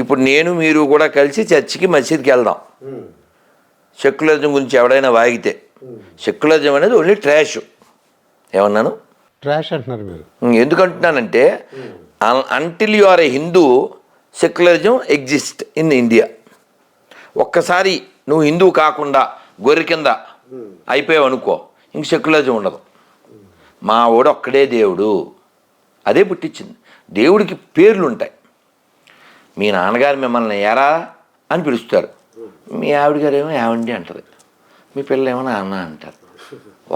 ఇప్పుడు నేను మీరు కూడా కలిసి చర్చికి మసీద్కి వెళ్దాం. సెక్యులరిజం గురించి ఎవడైనా వాగితే, సెక్యులరిజం అనేది ఓన్లీ ట్రాష్. ఏమన్నాను? ట్రాష్ అంటున్నారు మీరు. ఎందుకంటున్నానంటే until you are a Hindu, secularism exist in India. ఒక్కసారి నువ్వు హిందూ కాకుండా గొర్రె కింద అయిపోయావు అనుకో, ఇంక సెక్యులరిజం ఉండదు. మా వాడు ఒక్కడే దేవుడు, అదే పుట్టించింది. దేవుడికి పేర్లు ఉంటాయి. మీ నాన్నగారు మిమ్మల్ని ఎరా అని పిలుస్తారు, మీ ఆవిడ గారు ఏమో ఏమండి అంటారు, మీ పిల్లలు ఏమో నాన్న అంటారు.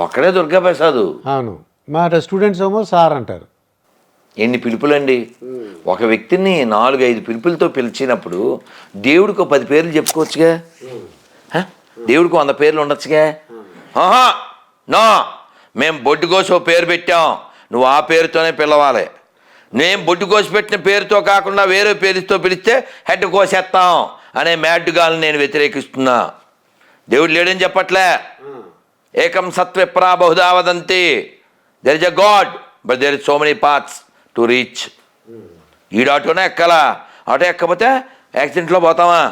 ఒక్కడే దుర్గాప్రసాద్. అవును, మా స్టూడెంట్స్ ఏమో సార్ అంటారు. ఎన్ని పిలుపులండి! ఒక వ్యక్తిని 4-5 పిలుపులతో పిలిచినప్పుడు దేవుడికి 10 పేర్లు చెప్పుకోవచ్చుగా, దేవుడికి 100 పేర్లు ఉండొచ్చుగా. ఆహా నో, మేము బొడ్డు కోసి పేరు పెట్టాం, నువ్వు ఆ పేరుతోనే పిలవాలి. నేను బొడ్డు కోసి పెట్టిన పేరుతో కాకుండా వేరే పేరుతో పిలిస్తే హెడ్ కోసేస్తాం అనే మ్యాడ్గాల్ని నేను వ్యతిరేకిస్తున్నా. దేవుడు లేడని చెప్పట్లే. ఏకం సత్విప్రా బహుధా వదంతి. There is a god but there is so many paths to reach. ఈడాటోనే ఎక్కాలా, ఆటో ఎక్కకపోతే యాక్సిడెంట్లో పోతామా?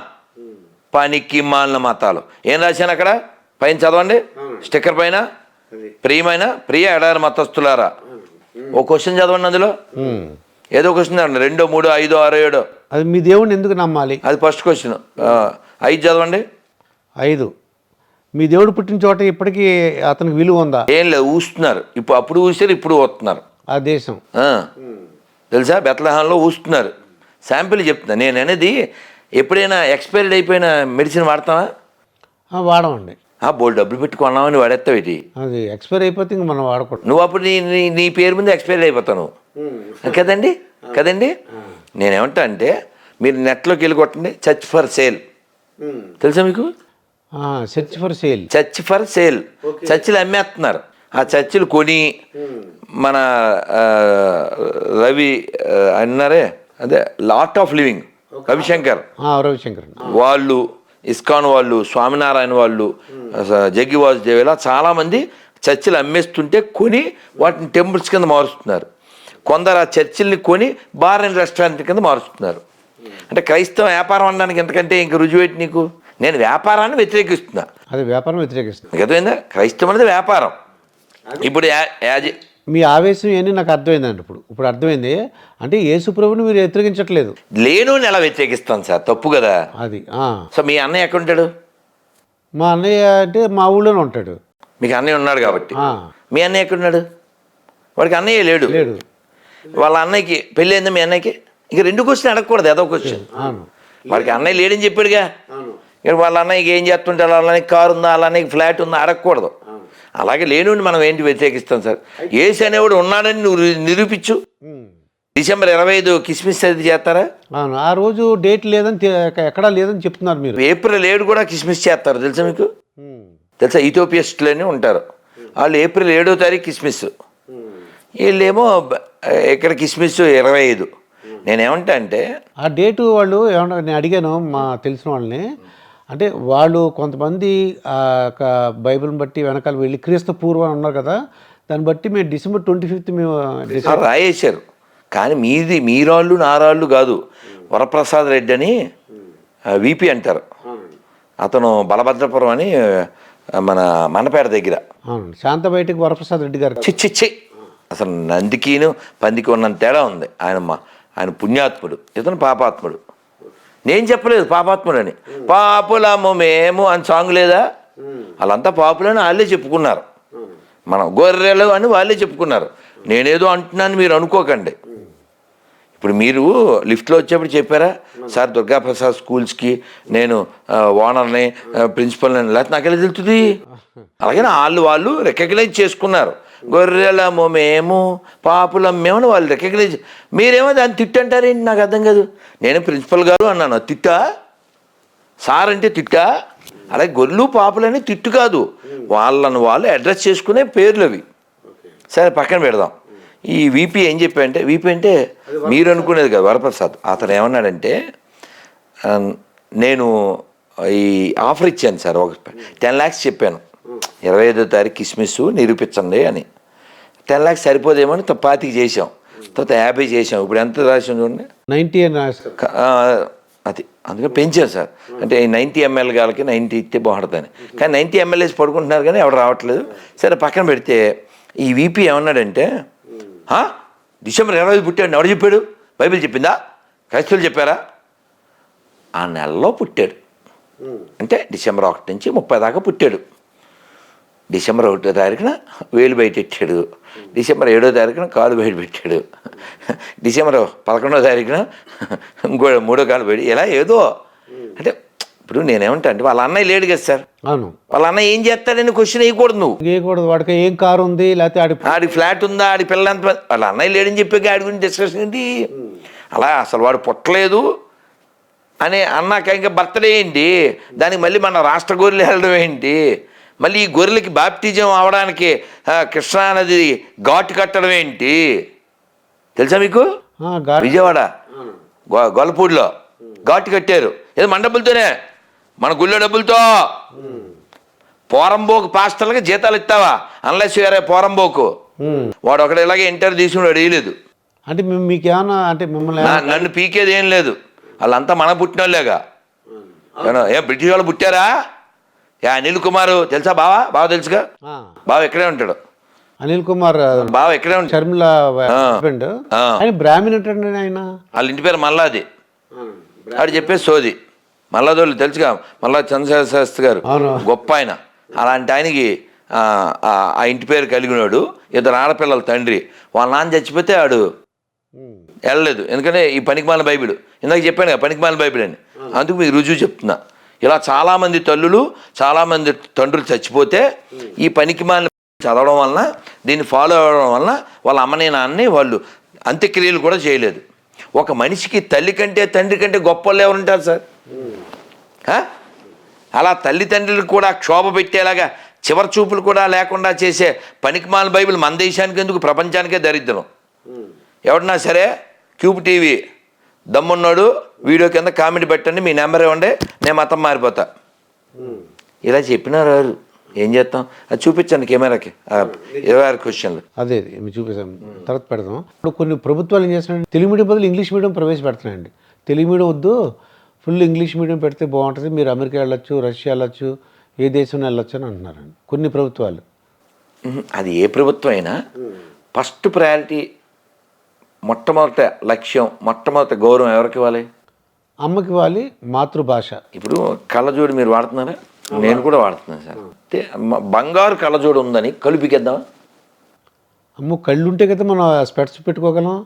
పనికి మాలిన మతాలు. ఏం రాశాను అక్కడ పైన చదవండి, స్టిక్కర్ పైన, ప్రియమైన ప్రియ ఎడారి మతస్థులారా. ఓ క్వశ్చన్ చదవండి, అందులో ఏదో క్వశ్చన్ చదవండి, 2, 3, 5, 6, 7. అది మీ దేవుడిని ఎందుకు నమ్మాలి? అది ఫస్ట్ క్వశ్చన్. 5 చదవండి. 5, మీ దేవుడు పుట్టిన చోట ఇప్పటికీ అతనికి విలువ ఉందా? ఏం లేదు, ఊస్తున్నారు. అప్పుడు ఊసారు, ఇప్పుడు ఊస్తున్నారు. ఆ దేశం తెలుసా, బెత్లెహేంలో ఊస్తున్నారు. శాంపిల్ చెప్తున్నా నేను అనేది. ఎప్పుడైనా ఎక్స్పైర్డ్ అయిపోయిన మెడిసిన్ వాడతావా? వాడమండి. బోల్డ్ డబ్బులు పెట్టుకున్నామని వాడేస్తావు. ఇది అది ఎక్స్పైర్ అయిపోతే ఇంక మనం వాడకూడదు. నువ్వు అప్పుడు నీ పేరు ముందు ఎక్స్పైర్ అయిపోతావు కదండి. నేనేమంటా అంటే, మీరు నెట్లోకి వెళ్ళి కొట్టండి, చర్చ్ ఫర్ సేల్. తెలుసా మీకు? Church for sale. Church for sale. చర్చిలు అమ్మేస్తున్నారు. ఆ చర్చిలు కొని మన రవి అన్నారే, అదే లాట్ ఆఫ్ లివింగ్ రవిశంకర్ వాళ్ళు, ఇస్కాన్ వాళ్ళు, స్వామినారాయణ వాళ్ళు, జగ్గి వాసుదేవ్, ఇలా చాలామంది చర్చిలు అమ్మేస్తుంటే కొని వాటిని టెంపుల్స్ కింద మారుస్తున్నారు. కొందరు ఆ చర్చిల్ని కొని బార్ అండ్ రెస్టారెంట్ కింద మారుస్తున్నారు. అంటే క్రైస్తవ వ్యాపారం అనడానికి ఎంతకంటే ఇంక రుజువేటి నీకు? నేను వ్యాపారాన్ని వ్యతిరేకిస్తున్నా. అది వ్యాపారం వ్యతిరేకిస్తున్నా. అర్థమైందా? క్రైస్తవం అనేది వ్యాపారం. ఇప్పుడు మీ ఆవేశం ఏంటి నాకు అర్థమైందండి. ఇప్పుడు అర్థమైంది. అంటే యేసు ప్రభుని మీరు వ్యతిరేకించట్లేదు. లేను ఎలా వ్యతిరేకిస్తాను సార్? తప్పు కదా అది. సో మీ అన్నయ్య ఎక్కడ ఉంటాడు? మా అన్నయ్య అంటే మా ఊళ్ళోనే ఉంటాడు. మీకు అన్నయ్య ఉన్నాడు కాబట్టి. మీ అన్నయ్య ఎక్కడున్నాడు? వాడికి అన్నయ్య లేడు. వాళ్ళ అన్నయ్యకి పెళ్ళి అయిందా? మీ అన్నయ్యకి ఇంక 2 క్వశ్చన్ అడగకూడదు, ఏదో క్వశ్చన్. వాడికి అన్నయ్య లేడని చెప్పాడుగా. ఇక వాళ్ళ అన్నయ్యకి ఏం చేస్తుంటారు, వాళ్ళ అన్నయ్యకి కారు ఉందా, వాళ్ళ అన్నయ్యకి ఫ్లాట్ ఉందా అడగకూడదు. అలాగే లేనుండి మనం ఏంటి వ్యతిరేకిస్తాం సార్? యేసు అనేవాడు ఉన్నాడని నువ్వు నిరూపించు. డిసెంబర్ 25 కిస్మిస్ అది చేస్తారా? ఆ రోజు డేట్ లేదని, ఎక్కడా లేదని చెప్తున్నారు మీరు. ఏప్రిల్ 7 కూడా కిస్మిస్ చేస్తారు, తెలుసా మీకు? తెలుసా? ఇథియోపియస్టులని ఉంటారు వాళ్ళు. ఏప్రిల్ 7వ తారీఖు కిస్మిస్, వీళ్ళేమో ఇక్కడ కిస్మిస్ 25. నేనేమంటా అంటే ఆ డేటు వాళ్ళు ఏమన్నా, నేను అడిగాను మా తెలిసిన వాళ్ళని, అంటే వాళ్ళు కొంతమంది బైబిల్ని బట్టి వెనకాల వెళ్ళి క్రీస్తు పూర్వం ఉన్నారు కదా, దాన్ని బట్టి మేము డిసెంబర్ 25 మేము రాయేశారు. కానీ మీరాళ్ళు నారాళ్ళు కాదు. వరప్రసాద్ రెడ్డి అని విపి అంటారు, అతను బలభద్రపురం అని మన మనపేట దగ్గర. శాంత బయటకు వరప్రసాద్ రెడ్డి గారు. చిచ్చి అసలు నందికిను పందికి ఉన్నంత తేడా ఉంది. ఆయన పుణ్యాత్ముడు, ఇతను పాపాత్ముడు. నేను చెప్పలేదు పాపాత్ముడు అని. పాపులము మేము అని సాంగ్ లేదా? వాళ్ళంతా పాపులని వాళ్ళే చెప్పుకున్నారు. మనం గొర్రెలు అని వాళ్ళే చెప్పుకున్నారు. నేనేదో అంటున్నాను మీరు అనుకోకండి. ఇప్పుడు మీరు లిఫ్ట్లో వచ్చేప్పుడు చెప్పారా సార్, దుర్గాప్రసాద్ స్కూల్స్కి నేను ఓనర్ని, ప్రిన్సిపల్ని, లేకపోతే నాకు ఎలా తెలుస్తుంది? అలాగే వాళ్ళు రికగ్నైజ్ చేసుకున్నారు. గొర్రెలము మేము, పాపులం మేము అని వాళ్ళు రికగ్నైజ్. మీరేమో దాన్ని తిట్టంటారేంటి? నాకు అర్థం కాదు. నేను ప్రిన్సిపల్ గారు అన్నాను, తిట్టా? సార్ అంటే తిట్టా? అలాగే గొర్రెలు పాపులని తిట్టు కాదు, వాళ్ళను వాళ్ళు అడ్రస్ చేసుకునే పేర్లు అవి. సరే పక్కన పెడదాం. ఈ వీపీ ఏం చెప్పాడంటే, వీపీ అంటే మీరు అనుకునేది కదా వరప్రసాద్. అతను ఏమన్నాడంటే, నేను ఈ ఆఫర్ ఇచ్చాను సార్, ఒక 10 lakhs చెప్పాను, 25వ తారీఖు కిస్మిస్ నిరూపించండి అని. 10 lakhs సరిపోదేమో అని 25 చేసాం, తర్వాత 50 చేసాం. ఇప్పుడు ఎంత రాసాం చూడండి, 90. అది అందుకని పెంచారు సార్. అంటే 90 ml గాలకి 90 ఇస్తే బాగుంటుందని. కానీ 90 ml వేసి పడుకుంటున్నారు కానీ ఎవరు రావట్లేదు. సరే పక్కన పెడితే ఈ వీపీ ఏమన్నాడంటే, డిసెంబర్ 20 పుట్టాడు ఎవరు చెప్పాడు? బైబిల్ చెప్పిందా? క్రైస్తవులు చెప్పారా? ఆ నెలలో పుట్టాడు. అంటే డిసెంబర్ 1 నుంచి 30 దాకా పుట్టాడు. డిసెంబర్ 1వ తారీఖున వేలు బయట పెట్టాడు. డిసెంబర్ 7వ తారీఖున కాలు బయట పెట్టాడు. డిసెంబర్ 11వ తారీఖున ఇంకో 3వ కాలు బయట, ఇలా ఏదో. అంటే ఇప్పుడు నేనేమంటా అంటే వాళ్ళ అన్నయ్య లేడు కదా సార్. అవును, వాళ్ళ అన్నయ్య ఏం చేస్తాడని క్వశ్చన్ వేయకూడదు నువ్వు. వేయకూడదు. వాడికి ఏం కారు ఉంది, లేకపోతే ఆడి ఫ్లాట్ ఉందా, ఆడి పిల్ల ఎంత, వాళ్ళ అన్నయ్య లేడని చెప్పి ఆడి గురించి డిస్కషన్ ఏంటి? అలా అసలు వాడు పుట్టలేదు అని అన్నాక ఇంకా బర్త్డే ఏంటి? దానికి మళ్ళీ మన రాష్ట్ర గొర్రెలు వెళ్ళడం ఏంటి? మళ్ళీ ఈ గొర్రెలకి బాప్టిజం అవడానికి కృష్ణానది ఘాటు కట్టడం ఏంటి తెలుసా మీకు? విజయవాడ గొల్లపూడిలో ఘాటు కట్టారు. ఏదో మన డబ్బులతోనే, మన గుళ్ళో డబ్బులతో. పోరంబోకు పాస్టర్లకి జీతాలు ఇస్తావా? అన్లెస్ వేరే పోరంబోకు వాడు ఒకడు ఇలాగే ఇంటర్వ్యూ తీసుకుని వేయలేదు. అంటే మీకేమన్నా అంటే మిమ్మల్ని నన్ను పీకేది ఏం లేదు. వాళ్ళంతా మన పుట్టిన వాళ్ళేగా. ఏ బ్రిటిష్ వాళ్ళు పుట్టారా? అనిల్ కుమార్ తెలుసా? బావ తెలుసుగా. బావ ఎక్కడే ఉంటాడు. అనిల్ కుమార్ బావ ఎక్కడే ఉంటాడు. షర్మిల హస్బెండ్. ఆయన బ్రాహ్మణ్ అంటాడు. ఆయన వాళ్ళ ఇంటి పేరు మల్లాది. ఆడు చెప్పేసి సోది. మల్లాదోళ్ళు తెలుసుగా, మల్లా చంద్రశేఖర శాస్త్రి గారు గొప్ప ఆయన. అలాంటి ఆయనకి ఆ ఇంటి పేరు కలిగినాడు. 2 ఆడపిల్లల తండ్రి. వాళ్ళ నాన్న చచ్చిపోతే ఆడు వెళ్ళలేదు. ఎందుకంటే ఈ పనికిమాలిన బైబిల్ ఇందాక చెప్పాను కదా, పనికిమాలిన బైబిల్ అని. అందుకు మీకు రుజువు చెప్తున్నా. ఇలా చాలామంది తల్లులు, చాలామంది తండ్రులు చచ్చిపోతే ఈ పనికిమాలిన చదవడం వలన, దీన్ని ఫాలో అవ్వడం వలన వాళ్ళ అమ్మని నాన్నని వాళ్ళు అంత్యక్రియలు కూడా చేయలేదు. ఒక మనిషికి తల్లి కంటే తండ్రి కంటే గొప్ప వాళ్ళు ఎవరు ఉంటారు సార్? అలా తల్లిదండ్రులకు కూడా క్షోభ పెట్టేలాగా చివరి చూపులు కూడా లేకుండా చేసే పనికిమాలిన బైబిల్ మన దేశానికి ఎందుకు, ప్రపంచానికే దరిద్రం. ఎవడన్నా సరే క్యూబ్ టీవీ దమ్మున్నాడు వీడియో కింద కామెంట్ పెట్టండి, మీ నెంబర్ ఇవ్వండి, నేను మతం మారిపోతా. ఇలా చెప్పినారు. ఏం చేస్తాం? అది చూపించండి కెమెరాకి. 26 క్వశ్చన్లు అదే చూపిస్తాం, తర్వాత పెడదాం. ఇప్పుడు కొన్ని ప్రభుత్వాలు ఏం చేస్తున్నాయండి, తెలుగు మీడియం బదులు ఇంగ్లీష్ మీడియం ప్రవేశపెడుతున్నాయండి. తెలుగు మీడియం వద్దు, ఫుల్ ఇంగ్లీష్ మీడియం పెడితే బాగుంటుంది, మీరు అమెరికా వెళ్ళొచ్చు, రష్యా వెళ్ళొచ్చు, ఏ దేశం వెళ్ళొచ్చు అని అంటున్నారండి కొన్ని ప్రభుత్వాలు. అది ఏ ప్రభుత్వం అయినా ఫస్ట్ ప్రయారిటీ, మొట్టమొదటి లక్ష్యం, మొట్టమొదటి గౌరవం ఎవరికి ఇవ్వాలి? అమ్మకి ఇవ్వాలి, మాతృభాష. ఇప్పుడు కళ్ళజోడు మీరు వాడుతున్నారా? నేను కూడా వాడుతున్నాను సార్. అంటే బంగారు కళ్ళజోడు ఉందని కళ్ళు పీకేద్దామా? అమ్మ కళ్ళు ఉంటే కదా మనం స్పెట్స్ పెట్టుకోగలం.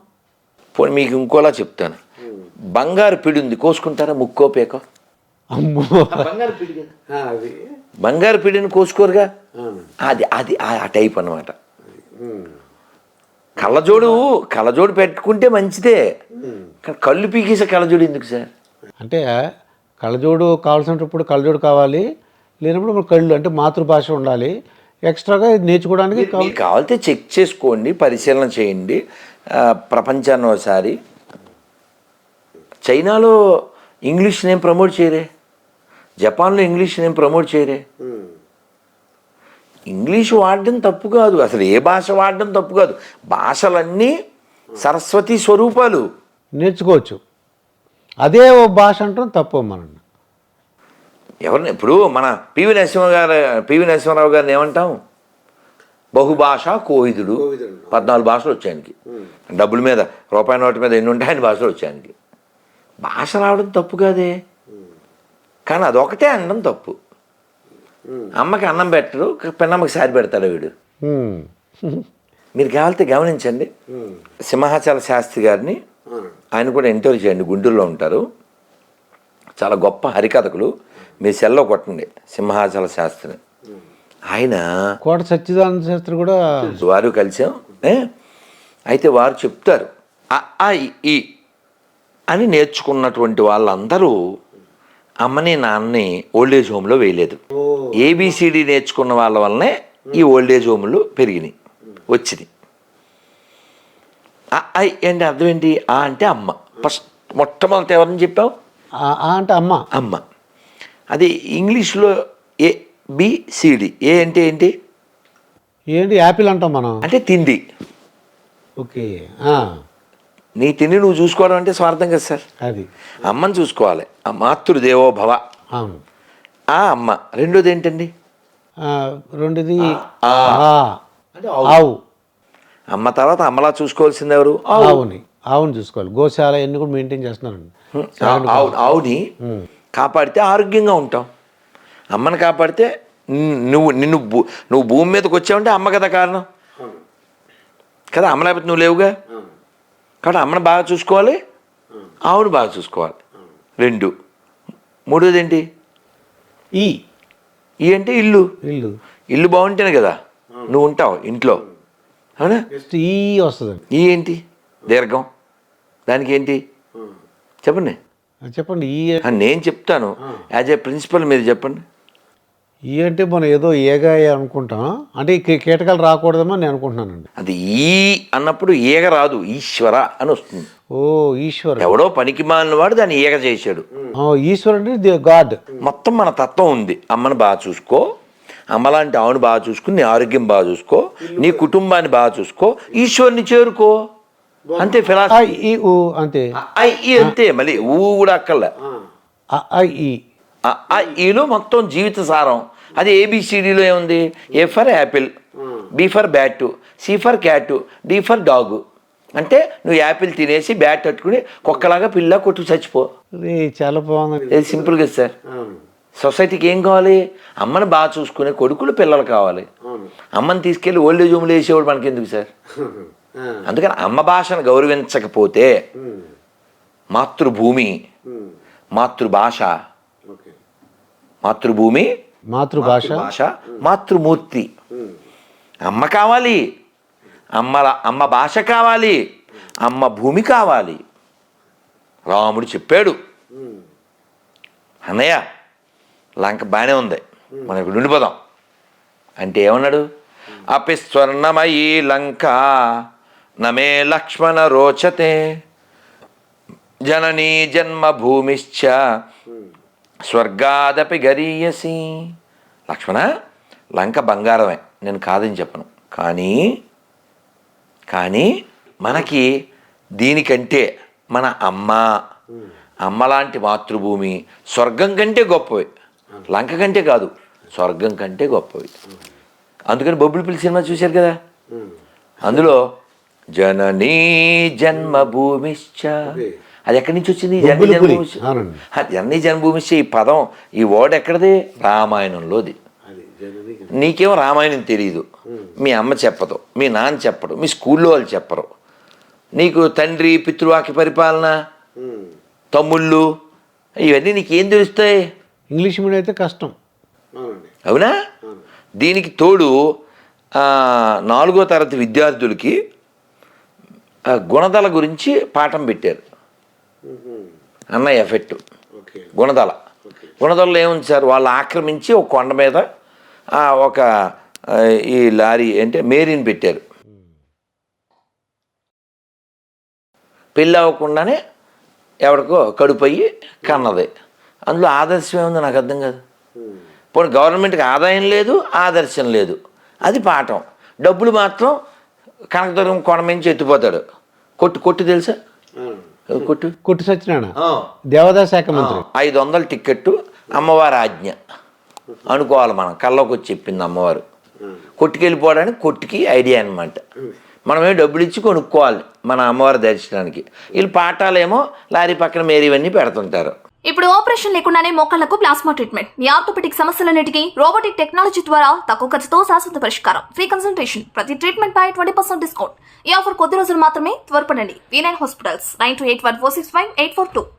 పోనీ మీకు ఇంకోలా చెప్తాను, బంగారు పిడి ఉంది, కోసుకుంటారా? ముక్కో పేకో? అమ్మో, బంగారు పిడిని కోసుకోరుగా. అది అది ఆ టైప్ అన్నమాట. కళ్ళజోడు పెట్టుకుంటే మంచిదే, కళ్ళు పీకేసే కళ్ళజోడు ఎందుకు సార్? అంటే కళ్ళజోడు కావాల్సినప్పుడు కళ్ళజోడు కావాలి, లేనప్పుడు కళ్ళు అంటే మాతృభాష ఉండాలి. ఎక్స్ట్రాగా నేర్చుకోవడానికి కావాలితే చెక్ చేసుకోండి, పరిశీలన చేయండి ప్రపంచాన్ని ఒకసారి. చైనాలో ఇంగ్లీష్ నేమ్ ప్రమోట్ చేయరే, జపాన్లో ఇంగ్లీష్ నేమ్ ప్రమోట్ చేయరే. ఇంగ్లీష్ వాడడం తప్పు కాదు, అసలు ఏ భాష వాడడం తప్పు కాదు. భాషలన్నీ సరస్వతి స్వరూపాలు, నేర్చుకోవచ్చు. అదే ఓ భాష అంటాం తప్పు. మనం ఎవరిని ఇప్పుడు మన పివి నరసింహరావు గారిని ఏమంటాం? బహుభాషా కోవిదుడు. 14 భాషలు వచ్చాయనికి. డబ్బుల మీద, రూపాయి నోటు మీద ఎన్ని ఉంటాయి, 5 భాషలు వచ్చాయనికి. భాష రావడం తప్పు కాదే, కానీ అదొకటే అనడం తప్పు. అమ్మకి అన్నం పెట్టడు, పెన్నమ్మకి సారి పెడతాడు వీడు. మీరు కావాలితే గమనించండి, సింహాచల శాస్త్రి గారిని, ఆయన కూడా ఇంటర్వ్యూ చేయండి, గుంటూరులో ఉంటారు. చాలా గొప్ప హరికథకులు. మీ సెల్లో కొట్టండి సింహాచల శాస్త్రిని. ఆయన కోట సచ్చిదానంద శాస్త్రి కూడా వారు కలిసాం. అయితే వారు చెప్తారు ఈ అని నేర్చుకున్నటువంటి వాళ్ళందరూ అమ్మని నాన్నని ఓల్డేజ్ హోమ్లో వేయలేదు. ఏబిసిడి నేర్చుకున్న వాళ్ళ వల్లనే ఈ ఓల్డేజ్ హోమ్లు పెరిగినాయి, వచ్చినాయి. ఏంటి అర్థం ఏంటి? ఆ అంటే అమ్మ. ఫస్ట్ మొట్టమొదటి ఎవరని చెప్పావు? అంటే అమ్మ. అమ్మ. అది ఇంగ్లీష్లో ఏబిసిడి. ఏ అంటే ఏంటి? ఏంటి? యాపిల్ అంటాం మనం, అంటే తిండి. ఓకే. నీ తిండి నువ్వు చూసుకోవడం అంటే స్వార్థం కదా సార్. అది అమ్మని చూసుకోవాలి. ఆ మాతృదేవో భవ, అవును. ఆ అమ్మ. రెండోది ఏంటండి? రెండోది ఆ. అంటే ఆవు. అమ్మ తర్వాత అమ్మలా చూసుకోవాల్సింది ఎవరు? ఆవుని చూసుకోవాలి. గోశాల ఎన్ని కూడా మెయింటైన్ చేస్తున్నారండి. ఆవుని కాపాడితే ఆరోగ్యంగా ఉంటాం. అమ్మని కాపాడితే నువ్వు భూమి మీదకి వచ్చావంటే అమ్మ కదా కారణం కదా. అమ్మ లేకపోతే నువ్వు లేవుగా. కాబట్టి అమ్మని బాగా చూసుకోవాలి, ఆవుని బాగా చూసుకోవాలి. 2. మూడోది ఏంటి? ఈ అంటే ఇల్లు. ఇల్లు బాగుంటేనే కదా నువ్వు ఉంటావు ఇంట్లో, అవునా? ఈ వస్తుంది. ఈ ఏంటి? దీర్ఘం. దానికి ఏంటి చెప్పండి. చెప్పండి. నేను చెప్తాను యాజ్ ఏ ప్రిన్సిపల్, మీరు చెప్పండి. ఈ అంటే మనం ఏదో ఏగా అనుకుంటాం, అంటే ఈ కీటకాలు రాకూడదేమో నేను అనుకుంటున్నానండి. అది ఈ అన్నప్పుడు ఈగ రాదు, ఈశ్వర అని వస్తుంది. ఓ ఈశ్వర. ఎవడో పనికి మాలిన వాడు దాన్ని ఈగ చేశాడు. ఈశ్వర్ అంటే గాడ్. మొత్తం మన తత్వం ఉంది. అమ్మని బాగా చూసుకో, అమ్మలాంటి ఆవుని బాగా చూసుకుని నీ ఆరోగ్యం బాగా చూసుకో, నీ కుటుంబాన్ని బాగా చూసుకో, ఈశ్వరుని చేరుకో. అంతే ఫిలాసఫీ. అంతే. అంతే. మళ్ళీ ఊ కూడా అక్కర్లే. ఈలో మొత్తం జీవిత సారం. అది ఏబిసిడిలో ఏముంది? A for apple, B for bat, C for cat, D for dog. అంటే నువ్వు యాపిల్ తినేసి బ్యాట్ కట్టుకుని కుక్కలాగా పిల్ల కొట్టు చచ్చిపో. చాలా బాగుంది. ఇది సింపుల్ కదా సార్. సొసైటీకి ఏం కావాలి? అమ్మని బాగా చూసుకునే కొడుకులు పిల్లలు కావాలి. అమ్మని తీసుకెళ్ళి ఓల్డేజ్ హోమ్లో వేసేవాడు మనకెందుకు సార్? అందుకని అమ్మ భాషను గౌరవించకపోతే మాతృభూమి, మాతృభాష, మాతృభూమి, మాతృభాష, మాతృమూర్తి. అమ్మ కావాలి, అమ్మ భాష కావాలి, అమ్మ భూమి కావాలి. రాముడు చెప్పాడు. అన్నయ్య లంక బాగానే ఉంది, మనం ఇక్కడ ఉండిపోదాం అంటే ఏమన్నాడు? అపి స్వర్ణమయీ లంక నమే లక్ష్మణ రోచతే జననీ జన్మభూమిశ్చ స్వర్గాదపి గరీయసి. లక్ష్మణ, లంక బంగారమే, నేను కాదని చెప్పను. కానీ మనకి దీనికంటే మన అమ్మ లాంటి మాతృభూమి స్వర్గం కంటే గొప్పవి. లంక కంటే కాదు, స్వర్గం కంటే గొప్పవి. అందుకని బొబ్బిలిపిల్లి సినిమా చూశారు కదా, అందులో జననీ జన్మభూమిశ్చ, అది ఎక్కడి నుంచి వచ్చింది? జననీ జన్మభూమిశ్చ. ఈ పదం, ఈ వర్డ్ ఎక్కడిది? రామాయణంలోది. నీకేమో రామాయణం తెలియదు, మీ అమ్మ చెప్పదు, మీ నాన్న చెప్పడు, మీ స్కూల్లో వాళ్ళు చెప్పరు. నీకు తండ్రి పితృవాక్య పరిపాలన, తమ్ముళ్ళు, ఇవన్నీ నీకేం తెలుస్తాయి? ఇంగ్లీష్ మీడియం అయితే కష్టం, అవునా? దీనికి తోడు 4వ తరగతి విద్యార్థులకి గుణదల గురించి పాఠం పెట్టారు. అన్న ఎఫెక్ట్ గుణదలలో ఏముంది సార్? వాళ్ళు ఆక్రమించి ఒక కొండ మీద ఒక ఈ లారీ అంటే మేరీని పెట్టారు. పెళ్ళి అవ్వకుండానే ఎవరికో కడుపయ్యి కన్నది. అందులో ఆదర్శం ఏముందో నాకు అర్థం కాదు. పోనీ గవర్నమెంట్కి ఆదాయం లేదు, ఆదర్శం లేదు, అది పాఠం. డబ్బులు మాత్రం కనకదుర్గం కొండ నుంచి ఎత్తిపోతాడు. కొట్టు తెలుసా? కొట్టు సత్యనారాయణ దేవాదాయ శాఖ మంత్రి. 500 టిక్కెట్టు, అమ్మవారి ఆజ్ఞ అనుకోవాలి. మనం కల్లోకి వచ్చి చెప్పింది అమ్మవారు. కొట్టుకెళ్ళిపోవడానికి కొట్టుకి ఐడియా అనమాట. మనమే డబ్బులు ఇచ్చి కొనుక్కోవాలి మన అమ్మవారి దర్శనానికి. వీళ్ళు పాఠాలేమో లారీ పక్కన మేరీ ఇవన్నీ పెడుతుంటారు. ఇప్పుడు ఆపరేషన్ లేకుండానే మోకాళ్లకు ప్లాస్మా ట్రీట్మెంట్. మీ ఆర్థోపెటిక్ సమస్యలన్నిటికీ రోబోటిక్ టెక్నాలజీ ద్వారా తక్కువ ఖర్చుతో శాశ్వత పరిష్కారం. Free consultation. ప్రతి ట్రీట్మెంట్ పై 20% డిస్కౌంట్. ఈ ఆఫర్ కొద్ది రోజులు మాత్రమే. త్వరపడండి. V9 hospitals 9281465842.